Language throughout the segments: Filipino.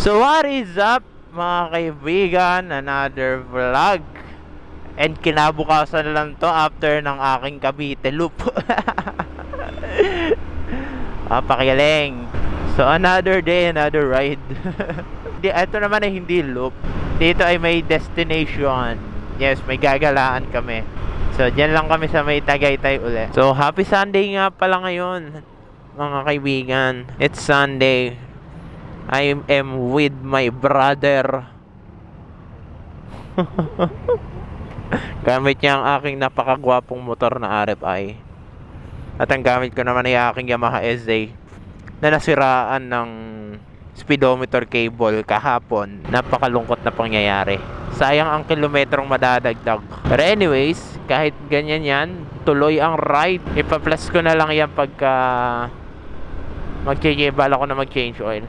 So what is up mga kaibigan, another vlog. And kinabukasan na lang to after ng aking Cavite loop. Pakigaling. So another day, another ride. Ito naman ay hindi loop. Dito ay may destination. Yes, may gagalaan kami. So dyan lang kami sa may Tagaytay uli. So happy Sunday nga pala ngayon mga kaibigan. It's Sunday. I am with my brother. Gamit niya ang aking napakagwapong motor na RFI. At ang gamit ko naman ay aking Yamaha SZ na nasiraan ng speedometer cable kahapon. Napakalungkot na pangyayari. Sayang ang kilometrong madadagdag. But anyways, kahit ganyan yan, tuloy ang ride. Ipa-plus ko na lang yan pagka bala ko na mag-change oil.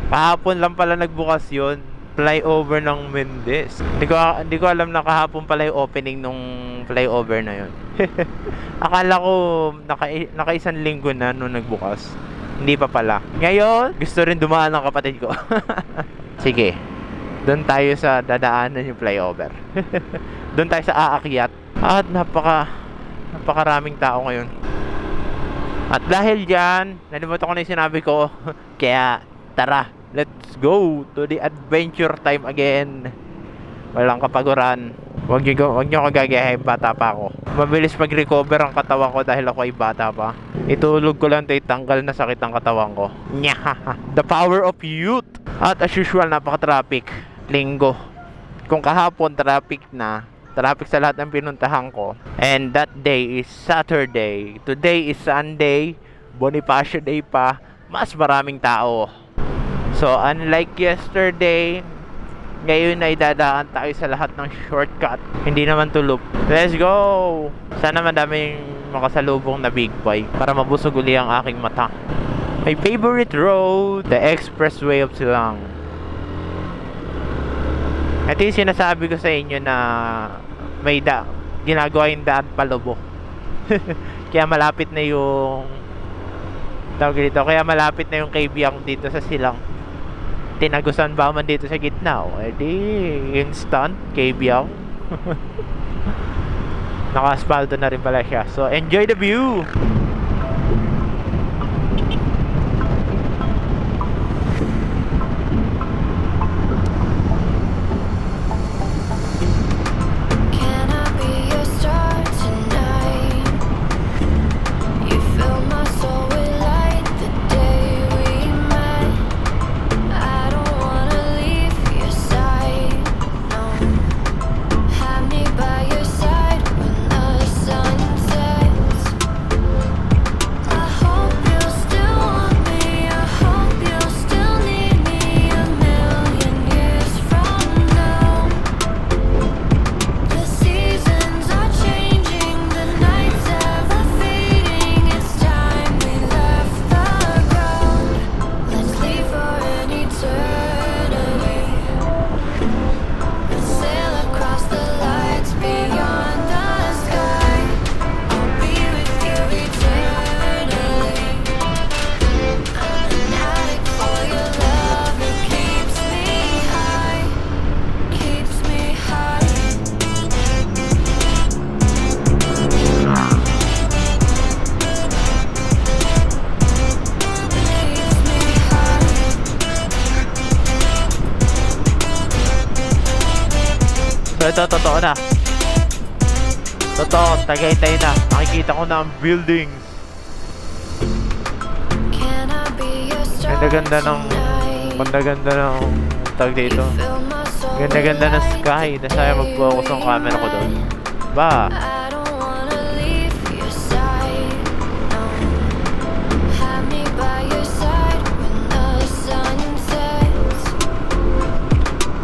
Kahapon lang pala nagbukas yun, flyover ng Mendez. Hindi ko alam na kahapon pala yung opening nung flyover na yun. Akala ko naka isang linggo na nung nagbukas. Hindi pa pala. Ngayon, gusto rin dumaan ng kapatid ko. Sige, doon tayo sa dadaanan yung flyover. Doon tayo sa aakyat. At napakaraming tao ngayon. At dahil dyan, nalimutan ko na yung sinabi ko. Kaya tara, let's go to the adventure time again. Walang kapaguran. Huwag niyo ko gagayahin, bata pa ako. Mabilis mag-recover ang katawan ko dahil ako ay bata pa. Itulog ko lang ito, itanggal na sakit ang katawan ko. Nyahaha. The power of youth. At as usual, napaka-traffic. Linggo. Kung kahapon traffic sa lahat ng pinuntahan ko. And that day is Saturday. Today is Sunday. Bonifacio Day pa. Mas maraming tao. So unlike yesterday, ngayon ay dadaan tayo sa lahat ng shortcut. Hindi naman to loop. Let's go! Sana madaming makasalubong na big bike para mabusog uli ang aking mata. My favorite road, the expressway of Silang. Ito yung sinasabi ko sa inyo na may ginagawa yung daan palubo. Kaya malapit na yung kaya malapit na yung KBM dito sa Silang. Tinagusan ba man dito sa gitna? Edi instant KBM. Naka-aspalto na rin pala siya. So enjoy the view. So ito, totoo na. Totoo, Tagaytay na. Nakikita ko na ang buildings. Ganda-ganda ng tag dito. Ganda-ganda ng sky. Nasaya mag-focus ang camera ko doon. Ba?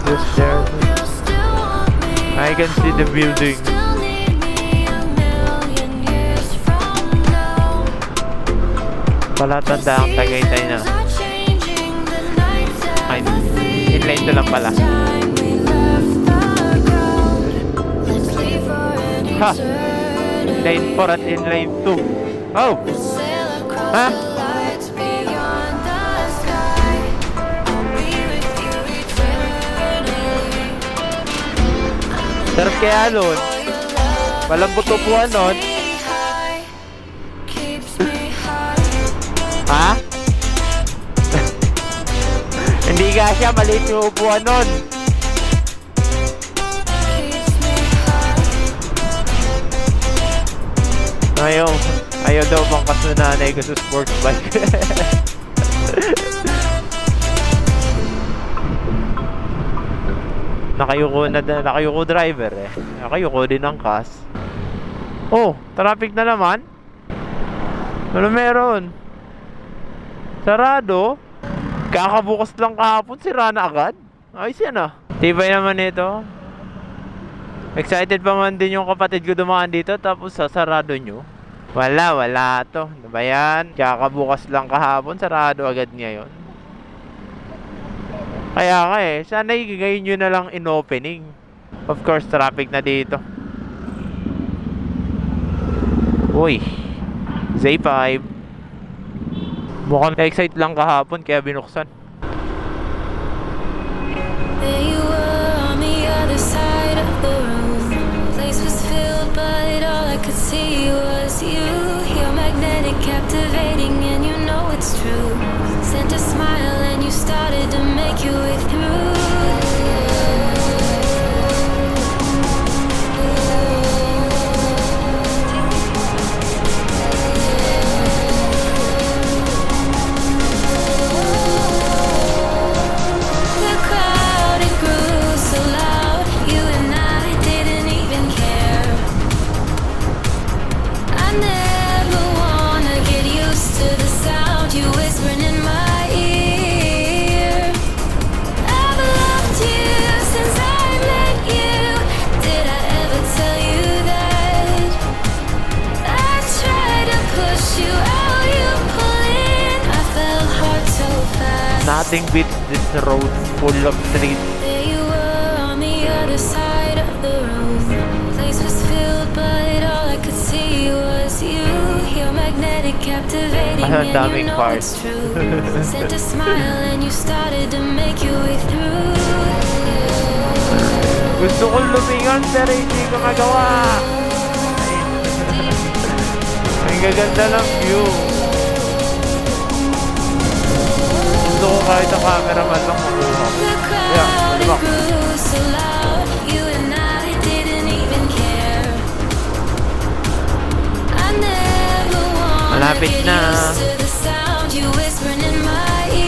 Just there. I can see the building. Palatanda ang Tagaytay na. Ay, inline to lang pala. Ha! Inline 4 at inline 2. Oh! Ha? Sarap kaya nun. Malambot upuan nun. Ha? Hindi ka siya, maliit yung upuan nun. Ayaw daw bangkas na nanay ko sa sports bike. Nakayuko driver eh. Nakayuko din ang kas. Oh, traffic na naman. Ano meron? Sarado. Kakabukas lang kahapon, sira na agad. Ayos yan ah. Tibay naman ito. Excited pa man din yung kapatid ko dumaan dito, tapos sasarado nyo. Wala to. Ano ba yan? Kakabukas lang kahapon, sarado agad ngayon. Kaya nga eh, sana ngayon nyo na lang in-opening. Of course, traffic na dito. Uy, Z5. Mukhang na-excite lang kahapon kaya binuksan. There you were on the other side of the room. Place was filled, but all I could see was you. You're magnetic, captivating, and you know it's true. Sent a smile and you started to make your way through. Nothing beats this road full of streets. There you were on the other side of the room. Place was filled, but all I could see was you. You're magnetic, captivating, and you know it's true. Sent a smile and you started to make your way through. Gusto kong lumingon pero hindi ko magawa. Ang gaganda ng view. Gusto ko kahit ang cameraman lang makuha. Yeah, diba? Malapit na.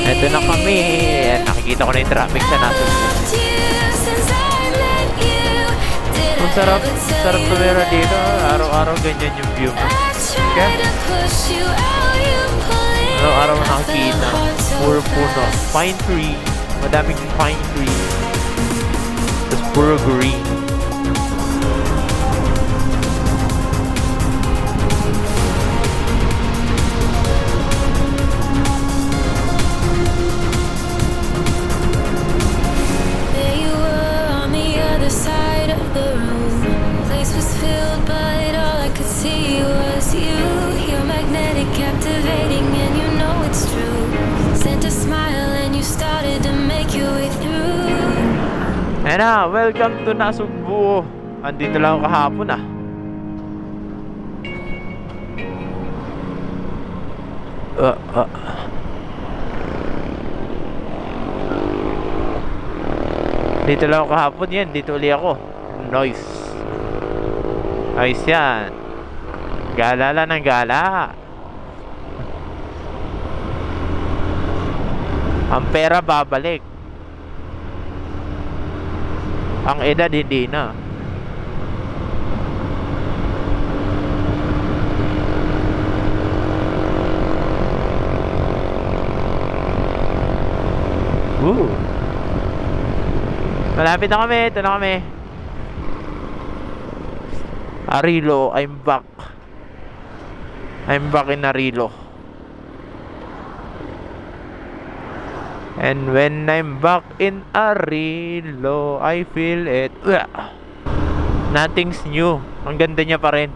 Eto na kami. Nakikita ko na yung traffic sa natin. Ang sarap tumira dito. Araw-araw ganyan yung view mo. Okay? Araw-araw nakikita. Puro puno. Pine tree. Madaming pine tree. Tapos puro green. Ayan na, welcome to Nasugbu. Andito lang ako kahapon ah. Dito lang ako kahapon yan, dito uli ako. Nice. Nice yan. Gala lang ng gala. Ang pera babalik. Ang edad hindi na. Malapit na kami. Ito na kami. Arilo, I'm back. I'm back in Arilo. And when I'm back in Arilo, I feel it. Nothing's new. Ang ganda niya pa rin.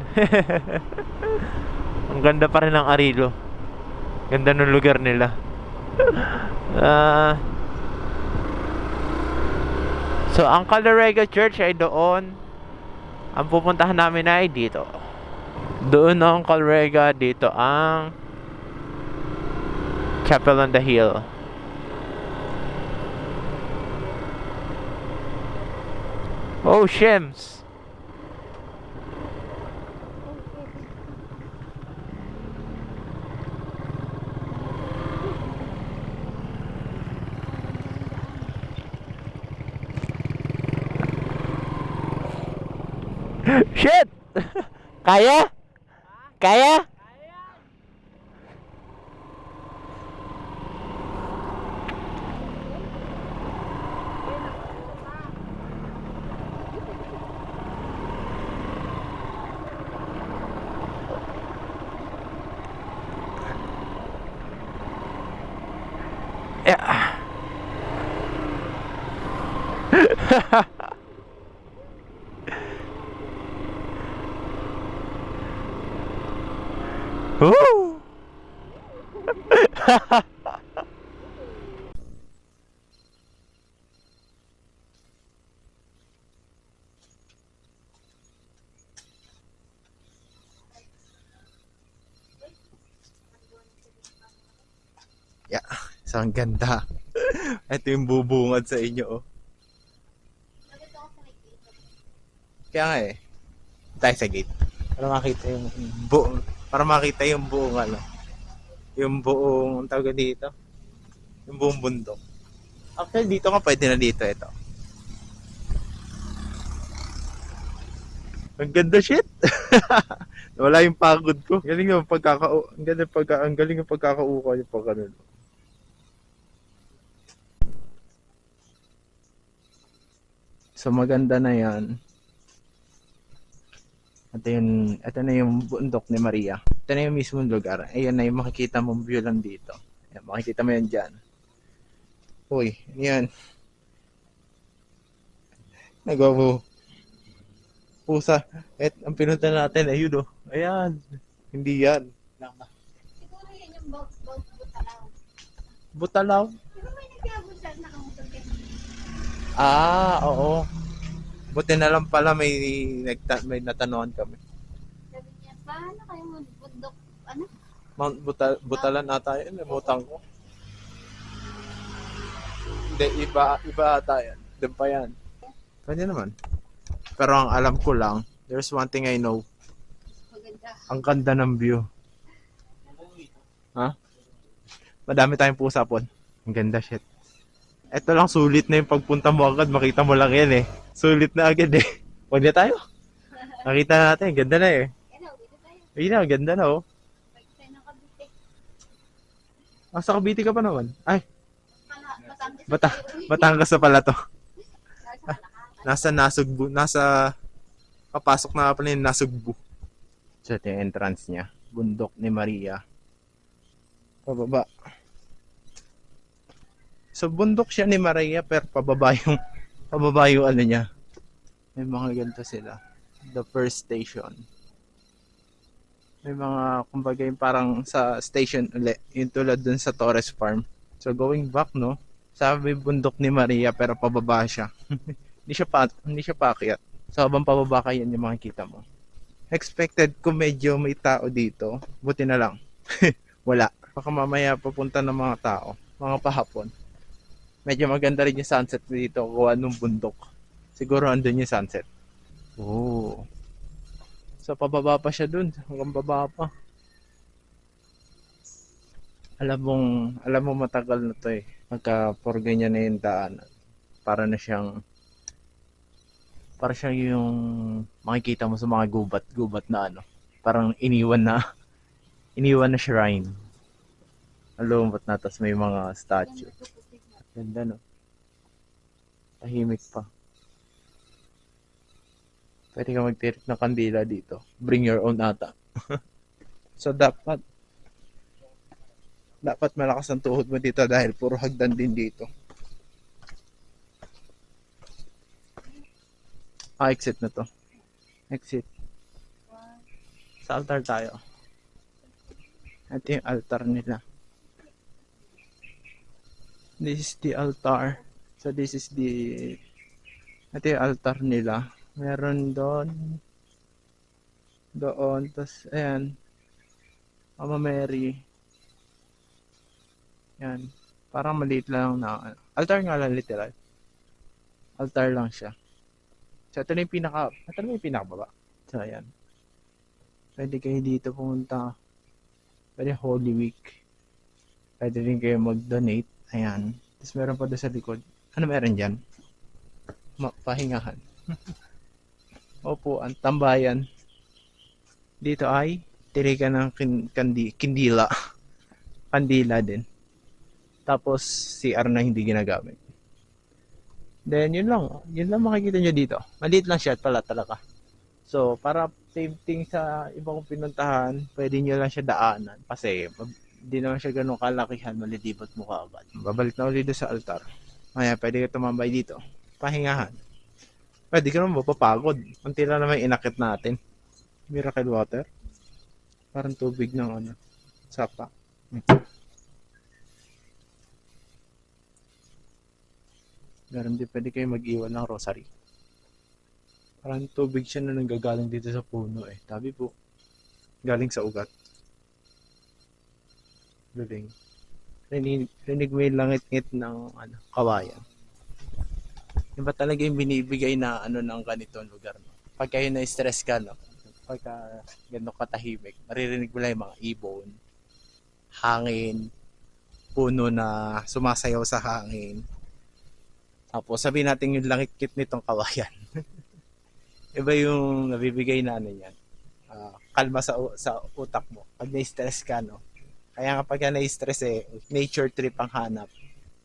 Ang ganda pa rin ng Arilo. Ganda ng lugar nila. So, ang Calderega Church ay doon. Ang pupuntahan namin ay dito. Doon ang Calrega, dito ang Chapel on the Hill. Oh, Shims! Shit! Kaya? Kaya? Yeah. Woo! Yeah, isang ganda. Ito yung bubungad sa inyo, oh. Kaya nga eh, tayo sa gate. Para makita yung para makita yung buong ano, yung buong, ang tawag dito, yung buong bundok. Actually, dito nga pwede na dito, ito. Ang ganda, shit. Wala yung pagod ko. Galing yung ang galing yung pagkakauka yung pagkano. So maganda na 'yan. Ito na yung bundok ni Maria. Ito na yung mismong lugar. Ayan na yung makikita mong view lang dito. Ayan, makikita mo yan dyan. Uy, yan. Nagwapo. Pusa. Ang pinunta natin, ayun, oh. Ayan. Hindi yan. Siguro yan yung butalaw. Butalaw? Pero may nagkabot sa nakamotor ka. Oo. Buti na lang pala may natanungan kami. Sabi niya, paano kayo bundok, ano? Mount Butalan ata yun. Namutang ko. Hindi, iba ata yan. Doon pa yan. Pwede naman. Pero ang alam ko lang, there's one thing I know. Maganda. Ang ganda ng view. Ha? Madami tayong pusa po. Ang ganda, shit. Ito lang, sulit na yung pagpunta mo agad. Makita mo lang yan eh. Sulit na agad eh. Huwag na tayo. Nakita natin, ganda na eh. Hello, dito tayo. Ayun na, ganda na oh. Pagkita ng Cavite. Sa Cavite ka pa naman. Ay, Batangas. Batangas na pala to. Nasa Malacca. Nasa Nasugbu. Papasok na pala yung Nasugbu. So ito yung entrance niya. Bundok ni Maria. Pababa. So bundok siya ni Maria pero pababa yung ano niya. May mga ganito sila. The first station. May mga kumbaga yung parang sa station ulit. Yung tulad dun sa Torres Farm. So going back, no? Sabi bundok ni Maria pero pababa siya. Hindi siya paakyat. So habang pababa ka yan yung makikita mo. Expected ko medyo may tao dito. Buti na lang. Wala. Baka mamaya papunta ng mga tao. Mga pahapon. Medyo maganda rin yung sunset dito kung anong bundok. Siguro andun yung sunset. Oh. So pababa pa siya dun. Hanggang baba pa. Alam mo matagal na to eh. Pagka por ganyan na yung daanan. Para siyang yung makikita mo sa mga gubat na ano. Parang iniwan na shrine. Alumbot na, tas may mga statue. Ganda no. Tahimik pa. Pwede ka magtirik ng kandila dito. Bring your own ata. So dapat malakas ang tuhod mo dito dahil puro hagdan din dito. Exit na to. Exit. Sa altar tayo. Ito yung altar nila. This is the altar. So this is ito yung altar nila. Meron doon. Doon. Tapos, ayan. Mama Mary. Yan. Parang maliit lang na. Altar nga lang literal. Altar lang siya. So, ito na yung pinakababa. So, ayan. Pwede kayo dito pumunta. Pwede Holy Week. Pwede rin kayo mag-donate. Ayan. Tapos meron pa doon sa likod. Ano meron dyan? Pahingahan. Opo, ang tambayan. Dito ay tirikan ng kandila. Kandila din. Tapos CR na hindi ginagamit. Then yun lang. Yun lang makikita nyo dito. Maliit lang siya at pala talaga. So para same thing sa iba kong pinuntahan, pwede nyo lang siya daanan. Kasi hindi naman siya ganun kalakihan, malilibot mo kaagad. Babalik na ulit sa altar. Kaya pwede ka tumambay dito. Pahingahan. Pwede ka naman mapapagod. Unti lang naman inakit natin. Miracle water. Parang tubig ng sapa. Meron din pwede kayo mag-iwan ng rosary. Parang tubig siya na nanggagaling dito sa puno eh. Tabi po. Galing sa ugat. Galing. Rinig mo yung langit-ngit ng kawayan. Yung ba talaga yung binibigay na ng ganitong lugar, no? Pag kayo na-stress ka, no? Pagka gano'ng katahimik, maririnig mo lang yung mga ibon, hangin, puno na sumasayaw sa hangin. Tapos sabihin natin yung langit-ngit nitong kawayan. Iba yung nabibigay na yan. Kalma sa utak mo. Pag na-stress ka, no? Kaya kapag na-stress nature trip ang hanap.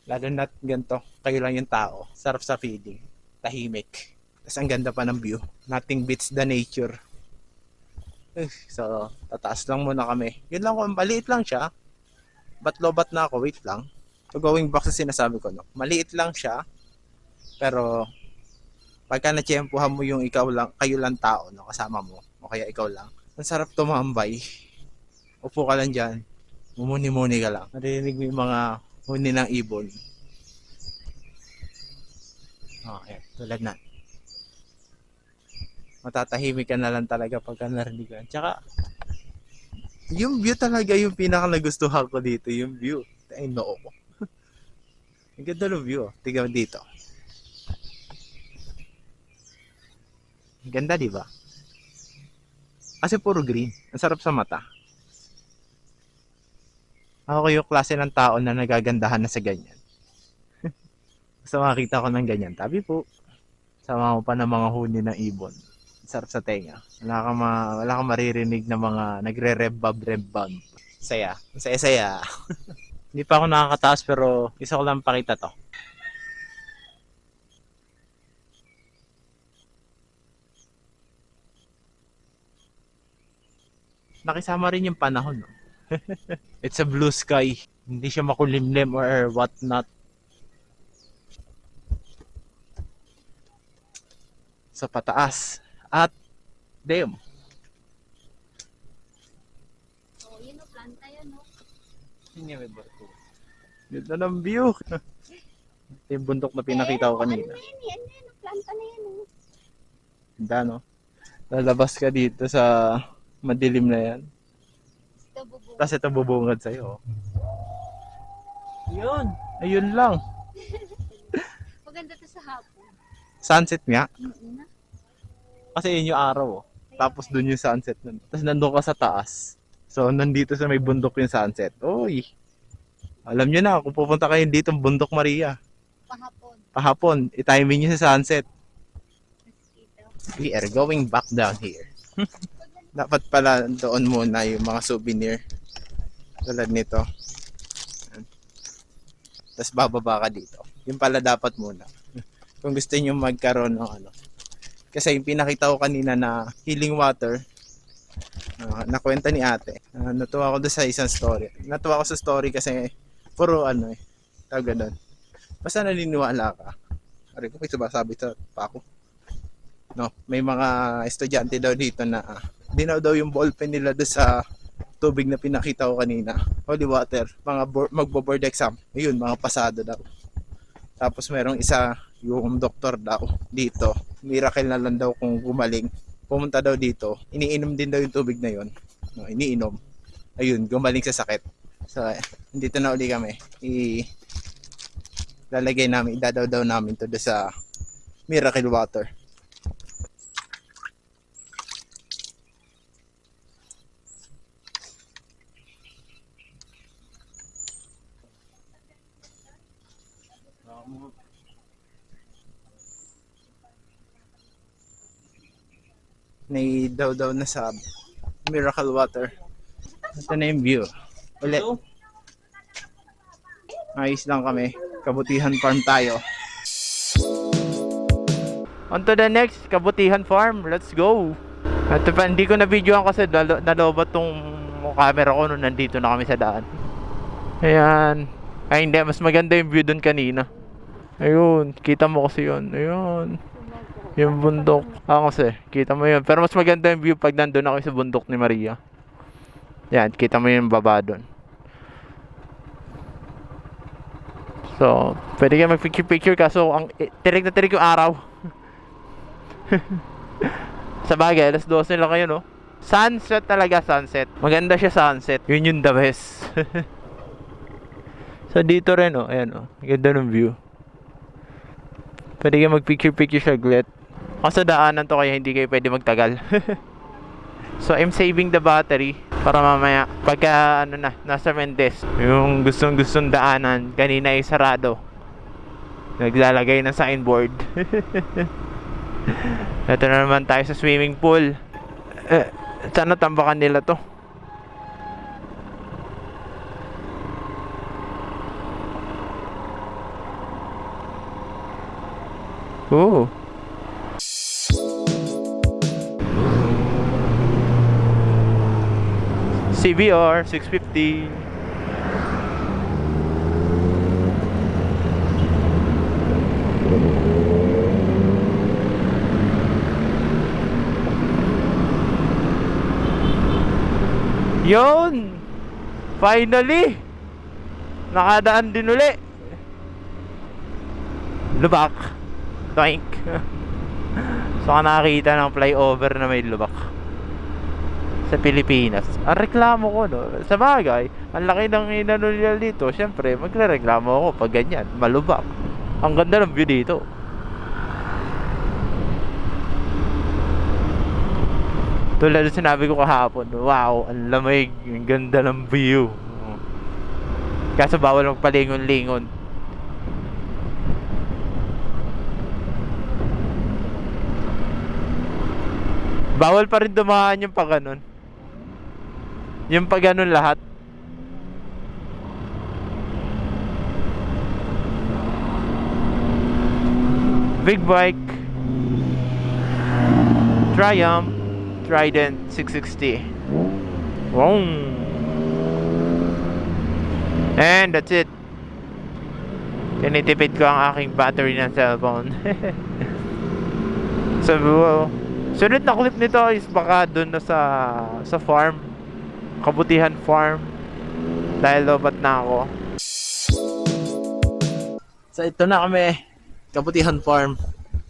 Lalo na ganito, kayo lang yung tao. Sarap sa feeling. Tahimik. Tapos ang ganda pa ng view. Nothing beats the nature. So, tataas lang muna kami. Yun lang kung maliit lang siya. Ba't lobat na ako? Wait lang. So, going back sa sinasabi ko, no? Maliit lang siya. Pero, pagka na-tiyempohan mo yung kayo lang tao, no? Kasama mo. O kaya ikaw lang. Ang sarap tumambay. Upo ka lang dyan. Mumuni-muni ka lang. Narinig mo yung mga huni ng ibon. Okay, tulad na. Matatahimik ka na lang talaga pagka narinig ka. Tsaka, yung view talaga yung pinaka nagustuhan ko dito. Yung view. Ay, noo ko. Ang ganda ng view. Tignan dito. Ang ganda, di ba? Kasi puro green. Ang sarap sa mata. Ako yung klase ng tao na nagagandahan na sa ganyan. Gusto makakita ko ng ganyan. Tabi po. Sama mo pa ng mga huni ng ibon. Sarap sa tenga. Wala kang maririnig na mga nagre-rebab. Saya. Saya. Hindi pa ako nakakataas pero isa ko lang pakita to. Nakisama rin yung panahon, no? It's a blue sky. Hindi siya makulimlim or what not. Sa pataas. At damn. Oh, yun o, planta yan o. Hindi may barko. Ganda ng view. Ito yung bundok na pinakita ko kanina. Ano yan, planta na yan o. Ganda, no? Lalabas ka dito sa madilim na yan. Ito bubong. Tapos ito bubungad sa'yo. Yun. Ayun lang. Maganda to sa hapon. Sunset nga. Na. Kasi yun yung araw. Oh. Tapos dun yung sunset nun. Tapos nandun ka sa taas. So nandito sa may bundok yung sunset. Oy. Alam nyo na, kung pupunta kayo dito, Bundok Maria. Pahapon. I-timing nyo sa sunset. We are going back down here. Dapat pala doon muna yung mga souvenir. Tulad nito. Tapos bababa ka dito. Yung pala dapat muna. Kung gusto nyo magkaroon ng Kasi yung pinakita ko kanina na healing water, nakwenta ni ate. Natuwa ko doon sa isang story. Natuwa ko sa story kasi puro tawag doon. Basta naniniwala ka. Ari ko may sumasabi sa pa ako. No, may mga estudyante daw dito na dinaw daw yung ballpen nila doon sa tubig na pinakita ko kanina. Holy water, mga magbo-board exam. Ayun, mga pasado daw. Tapos merong isa, yung doktor daw dito miracle na lang daw kung gumaling. Pumunta daw dito, iniinom din daw yung tubig na yon. No, iniinom. Ayun, gumaling sa sakit. So, dito na uli kami. Lalagay namin, idadaw daw namin to sa miracle water. Naidaw na sa miracle water. Ito na yung view. Ulit. Ayos lang kami. Kabutihan Farm tayo. On to the next, Kabutihan Farm. Let's go. Ito pa, hindi ko na videoan kasi nalobat tong camera ko nung nandito na kami sa daan. Ayan. Ay hindi, mas maganda yung view dun kanina. Ayun, kita mo kasi yun. Ayun. Yung bundok. Kasi, kita mo yun. Pero mas maganda yung view pag nandun ako sa bundok ni Maria. Yan, kita mo yung baba dun. So, pwede kayo mag-picture-picture kaso ang tirik na tirik yung araw. Sa bagay, alas 12 lang kayo, no? Sunset talaga, sunset. Maganda siya sunset. Yun yung the best. So, dito rin, oh. Ayan, oh. Ganda ng view. Pwede kayo mag-picture-picture saglit. Kasi daanan to kaya hindi kayo pwede magtagal. So I'm saving the battery para mamaya pagka nasa Mendez, yung gustong daanan kanina ay sarado, naglalagay ng signboard. Ito na naman tayo sa swimming pool. Sana tambakan nila to. Oh, CBR 650. Yun! Finally! Nakadaan din uli. Lubak. Toink. So nakakita ng flyover na may lubak sa Pilipinas. Ang reklamo ko, no, sa bagay, ang laki ng inano nila dito, syempre magrereklamo ako pag ganyan, malubak. Ang ganda ng view dito. Tulad ng sinabi ko kahapon, wow, ang lamig, ang ganda ng view. Kaso bawal magpalingon-lingon. Bawal pa rin dumaan yung pag ganun. Yung pag ganun lahat. Big bike. Triumph. Trident 660. Wow. And that's it. Tinitipid ko ang aking battery ng cellphone. So, sunod na clip nito is baka dun na sa farm, Kabutihan Farm, dahil lobat na ako. So ito na kami, Kabutihan Farm.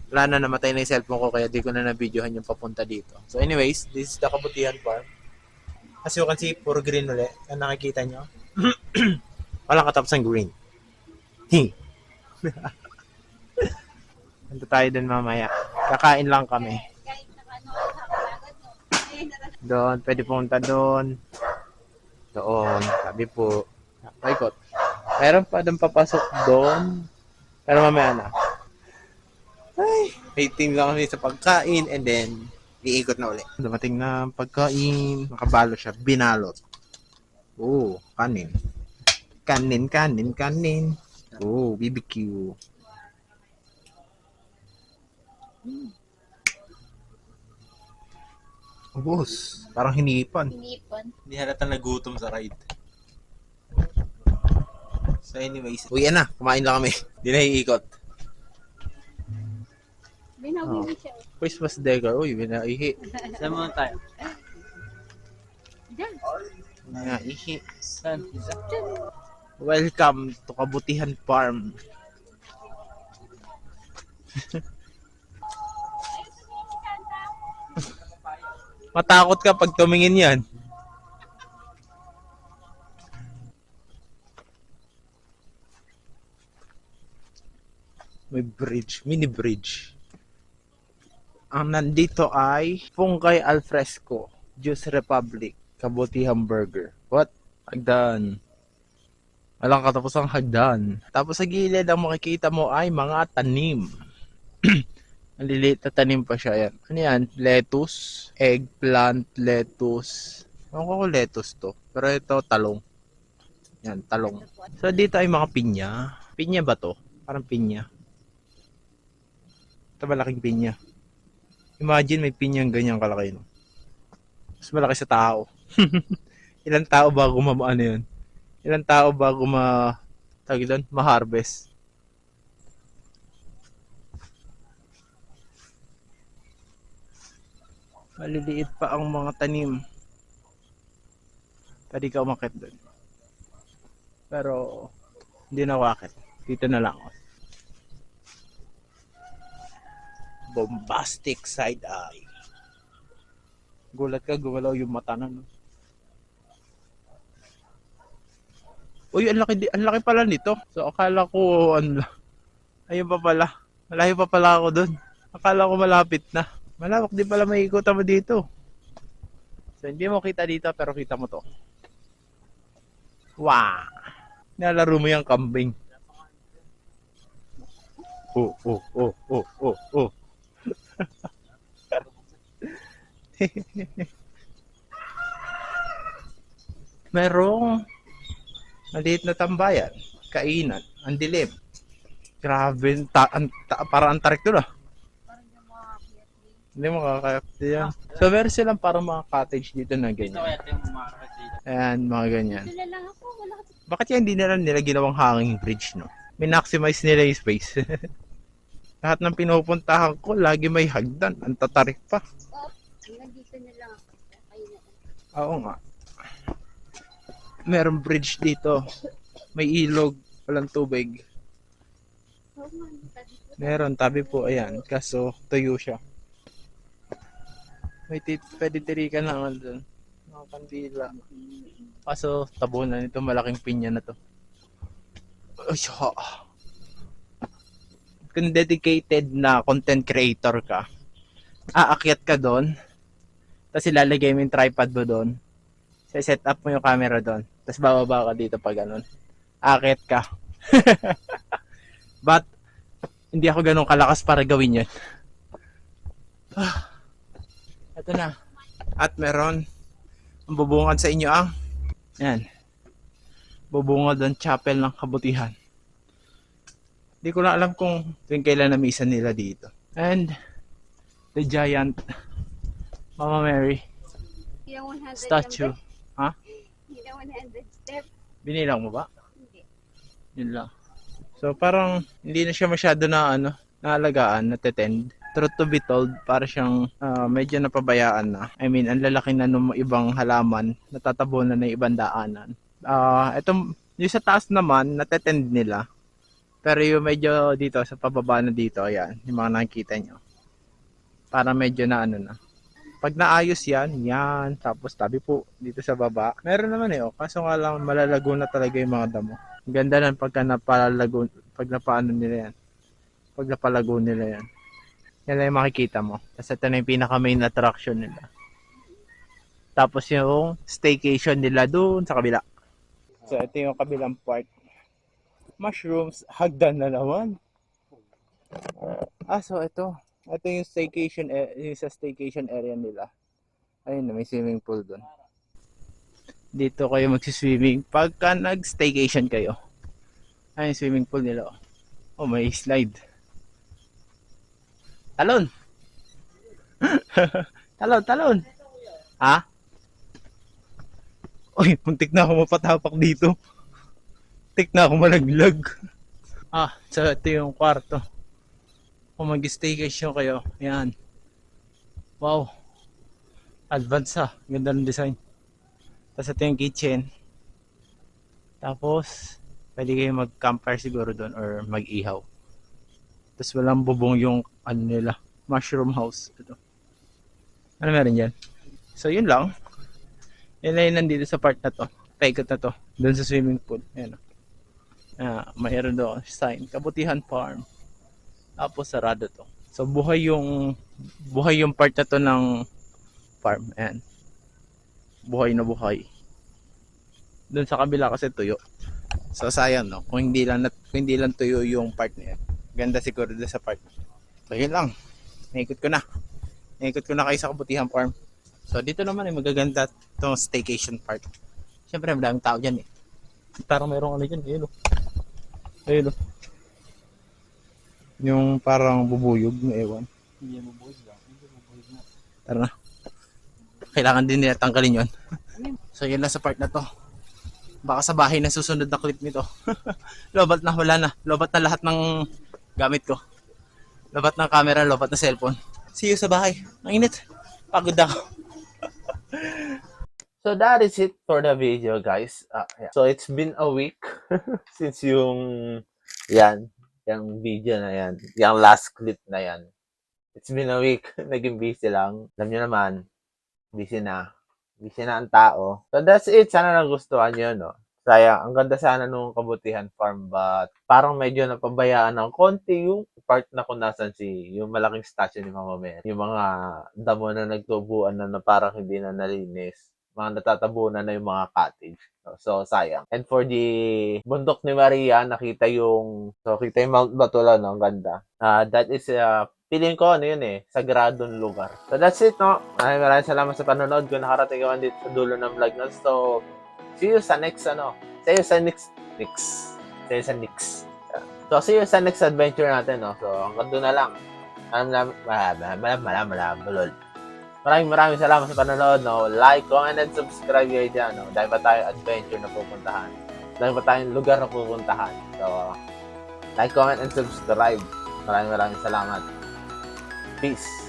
Wala na, namatay na yung cellphone ko kaya di ko na na-videohan yung papunta dito. So anyways, this is the Kabutihan Farm. As you can see, puro green ulit. Ang nakikita nyo, walang katapos ng green. Punta tayo dun mamaya. Kakain lang kami. Doon, pwede pumunta doon. Doon, sabi po. Paikot. Meron pa doon papasok doon. Pero mamaya na. Ay, waiting lang kami sa pagkain and then iikot na ulit. Dumating na ang pagkain. Nakabalo siya. Binalot. Oh, kanin. Kanin. Oh, BBQ. Boss, parang hinipan. Hindi halata nagutom sa ride. So anyways, uwi na. Kumain lang kami. Hindi na iikot. Binawi siya. Christmas decor. Uy, binaihi. Saan muna tayo? Diyan. Binaihi. Saan? Welcome to Kabutihan Farm. Matakot ka pag tumingin yan. May bridge, mini bridge. Ang nandito ay Pungkay Alfresco, Juice Republic, Kabutihang Burger. What? Hagdan. Walang katapusang hagdan. Tapos sa gilid, ang makikita mo ay mga tanim. Ang liliit na tanim pa siya yan. Ano yan? Lettuce, eggplant, lettuce. Ewan ko kung lettuce to. Pero ito, talong. Yan, talong. So dito ay mga pinya. Pinya ba to? Parang pinya. Ito malaking pinya. Imagine may pinyang ganyang kalaki, no? Mas malaki sa tao. Ilang tao bago ano yun? Ilang tao bago tawag doon, ma-harvest. Maliliit pa ang mga tanim. Pwede ka umakit doon. Pero hindi na wakit. Dito na lang ako. Bombastic side eye. Gulat ka, gumalaw yung mata na, no? Uy, ang laki pala nito. So akala ko ayun pa pala. Malayo pa pala ako doon. Akala ko malapit na. Malawak din pala may ikutan mo dito. So hindi mo kita dito pero kita mo to. Wow! Nalaro mo yung kambing. Oh. Merong maliit na tambayan, kainan, ang dilim. Grabe, parang Antarctic doon ah. Hindi makakayap yan. So meron silang parang mga cottage dito na ganyan. Ayan, mga ganyan. Sila lang ako, wala ka. Bakit yan hindi nila ginawang hanging bridge, no? Minaximize nila yung space. Lahat ng pinupuntahan ko, lagi may hagdan. Ang tatarik pa. Oh, nandito na lang ako. Kayo na. Oo nga. Merong bridge dito. May ilog. Walang tubig. Oh, man, tabi ko. Meron, tabi po. Ayan. Kaso, tuyo siya. May pwede tirikan lang doon. Mga kandila. Kaso, tabunan ito. Malaking pinya na to. Ay, kung dedicated na content creator ka, aakyat ka doon, tapos ilalagay mo yung tripod mo doon, set up mo yung camera doon, tapos bababa ka dito pag ganun. Aakyat ka. But, hindi ako ganun kalakas para gawin yun. Ito na. At meron, ang bubungad sa inyo ang, yan, bubungad ang chapel ng kabutihan. Hindi ko na alam kung kailan na misa nila dito. And the giant Mama Mary Yung 100 statue. Ha? Yung 100 step. Binilang mo ba? Hindi. Yun lang. So parang hindi na siya masyado na naalagaan, natetend. Truth to be told, para siyang medyo napabayaan na. I mean, ang lalaki na ng ibang halaman, natatabunan na ng ibang daanan. Itong, yung sa taas naman, natetend nila. Pero yung medyo dito, sa pababa na dito, ayan, yung mga nakikita nyo. Para medyo na na. Pag naayos yan, tapos tabi po dito sa baba. Meron naman kaso nga lang malalago na talaga yung mga damo. Ang ganda lang pag napalago nila yan. Pag napalago nila yan. Yan lang yung makikita mo. Tapos ito na yung pinaka main attraction nila. Tapos yung staycation nila doon sa kabila. So ito yung kabilang part. Mushrooms, hagdan na naman. So ito yung staycation, yung sa staycation area nila. Ayun, may swimming pool doon. Dito kayo magsiswimming pagka nag-staycation kayo. Ayun yung swimming pool nila. Oh, may slide. Talon! Talon! Ha? Uy, muntik na ako mapatapak dito. Tik na ako malaglag. So ito yung kwarto. Kung mag-staycation kayo, yan. Wow. Advance Ganda ng design. Tapos ito yung kitchen. Tapos, pwede kayo mag-campfire siguro doon or mag-ihaw. Tapos walang bubong yung nila. Mushroom house. Ito. Ano meron dyan? So yun lang. Yun na yun nandito sa part na to. Paikot na to. Doon sa swimming pool. Ayan. Mayroon doon sign. Kabutihan Farm. Tapos sarado to. So buhay yung part na to ng farm. Ayan. Buhay na buhay. Doon sa kabila kasi tuyo. So sayang no. Kung hindi lang tuyo yung part niya. Ganda siguro doon sa part. So yun lang. Naikot ko na kayo sa Kabutihan Farm. So dito naman ay magaganda itong staycation part. Siyempre madaming tao dyan eh. Parang mayroong ano dyan. Ayun o. Yung parang bubuyog na ewan. Hindi bubuyog na. Tara na. Kailangan din nila tanggalin yun. So yun lang sa part na to. Baka sa bahay na susunod na clip nito. Lobat na, wala na. Lobat na lahat ng gamit ko. Lobat ng camera, lobat na cellphone. See you sa bahay. Ang init. Pagod ako. So that is it for the video, guys. Yeah. So it's been a week since yung video na yan, yung last clip na yan. It's been a week. Naging busy lang. Alam nyo naman, busy na ang tao. So that's it. Sana nagustuhan nyo, no? Sayang, ang ganda sana nung Kabutihan Farm, but parang medyo napabayaan ng konti yung part na kung nasan yung malaking statue ni Mama Mary. Yung mga damo na nagtubuan na parang hindi na nalinis. Mga natatabunan na yung mga cottage. So, sayang. And for the bundok ni Maria, kita yung Mount Batola, no? Ang ganda. That is, feeling ko, sagradong lugar. So, that's it, no? Maraming salamat sa panonood. Kung nakarating ka dito sa dulo ng vlog na. So, see you sa next, see you sa next adventure natin, no? So, hanggang doon na lang. Maraming salamat sa panonood, no? Like, comment, and subscribe kayo dyan, no? Dahil pa tayong adventure na pupuntahan. Dahil pa tayong lugar na pupuntahan. So, like, comment, and subscribe. Maraming salamat. Peace.